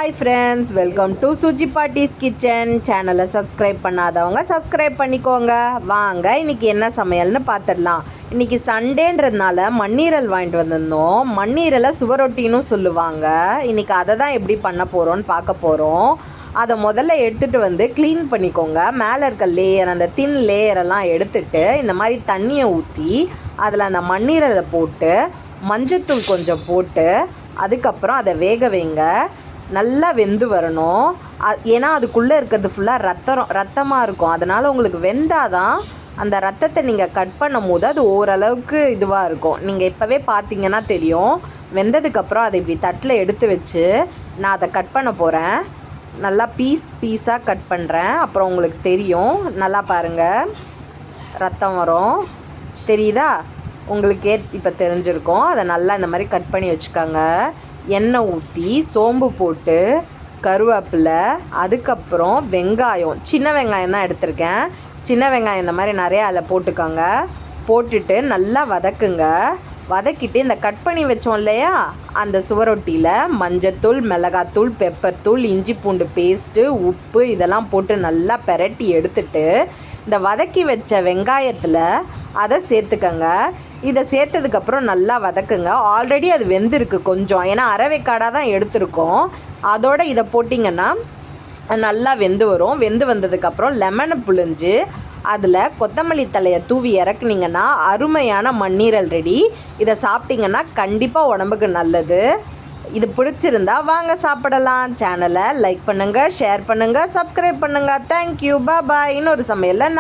Hi friends, welcome to Suji Patti's kitchen. சேனலை subscribe பண்ணாதவங்க subscribe பண்ணிக்கோங்க. வாங்க இன்றைக்கி என்ன சமையல்னு பார்த்துடலாம். இன்றைக்கி சண்டேன்றதுனால மண்ணீரல் வாங்கிட்டு வந்திருந்தோம். மண்ணீரலை சுவரொட்டின்னு சொல்லுவாங்க. இன்றைக்கி அதை தான் எப்படி பண்ண போகிறோன்னு பார்க்க போகிறோம். அதை முதல்ல எடுத்துகிட்டு வந்து க்ளீன் பண்ணிக்கோங்க. மேலே இருக்க லேயர், அந்த தின் லேயரெல்லாம் எடுத்துகிட்டு இந்த மாதிரி தண்ணியை ஊற்றி அதில் அந்த மண்ணீரலை போட்டு மஞ்சத்தூள் கொஞ்சம் போட்டு அதுக்கப்புறம் அதை வேக வைங்க. நல்லா வெந்து வரணும். ஏன்னா அதுக்குள்ளே இருக்கிறது ஃபுல்லாக ரத்தமாக இருக்கும். அதனால் உங்களுக்கு வெந்தாதான் அந்த ரத்தத்தை நீங்கள் கட் பண்ணும் போது அது ஓரளவுக்கு இதுவாக இருக்கும். நீங்கள் இப்போவே பார்த்தீங்கன்னா தெரியும். வெந்ததுக்கப்புறம் அதை இப்படி தட்டில் எடுத்து வச்சு நான் அதை கட் பண்ண போகிறேன். நல்லா பீஸாக கட் பண்ணுறேன். அப்புறம் உங்களுக்கு தெரியும். நல்லா பாருங்கள், ரத்தம் வரும். தெரியுதா? உங்களுக்கே இப்போ தெரிஞ்சிருக்கும். அதை நல்லா இந்த மாதிரி கட் பண்ணி வச்சுக்கோங்க. எண்ணெய் ஊற்றி சோம்பு போட்டு கருவேப்பிலை, அதுக்கப்புறம் வெங்காயம், சின்ன வெங்காயம் தான் எடுத்திருக்கேன். சின்ன வெங்காயம் இந்த மாதிரி நிறையா அதில் போட்டுக்கோங்க. போட்டுட்டு நல்லா வதக்குங்க. வதக்கிட்டு இந்த கட் பண்ணி வச்சோம் இல்லையா, அந்த சுவரொட்டியில் மஞ்சத்தூள், மிளகாத்தூள், பெப்பர் தூள், இஞ்சி பூண்டு பேஸ்ட்டு, உப்பு இதெல்லாம் போட்டு நல்லா பெரட்டி எடுத்துட்டு இந்த வதக்கி வச்ச வெங்காயத்தில் அதை சேர்த்துக்கங்க. இதை சேர்த்ததுக்கப்புறம் நல்லா வதக்குங்க. ஆல்ரெடி அது வெந்திருக்கு கொஞ்சம், ஏன்னா அரைவேக்காடாக தான் எடுத்திருக்கோம். அதோடு இதை போட்டிங்கன்னா நல்லா வெந்து வரும். வெந்து வந்ததுக்கப்புறம் லெமனை புழிஞ்சு அதில் கொத்தமல்லி தலையை தூவி இறக்குனீங்கன்னா அருமையான மண்ணீரல் ரெடி. இதை சாப்பிட்டிங்கன்னா கண்டிப்பாக உடம்புக்கு நல்லது. இது பிடிச்சிருந்தா வாங்க சாப்பிடலாம். சேனலை லைக் பண்ணுங்கள், ஷேர் பண்ணுங்கள், சப்ஸ்கிரைப் பண்ணுங்கள். தேங்க்யூ, பாய். இன்னொரு சமையலில்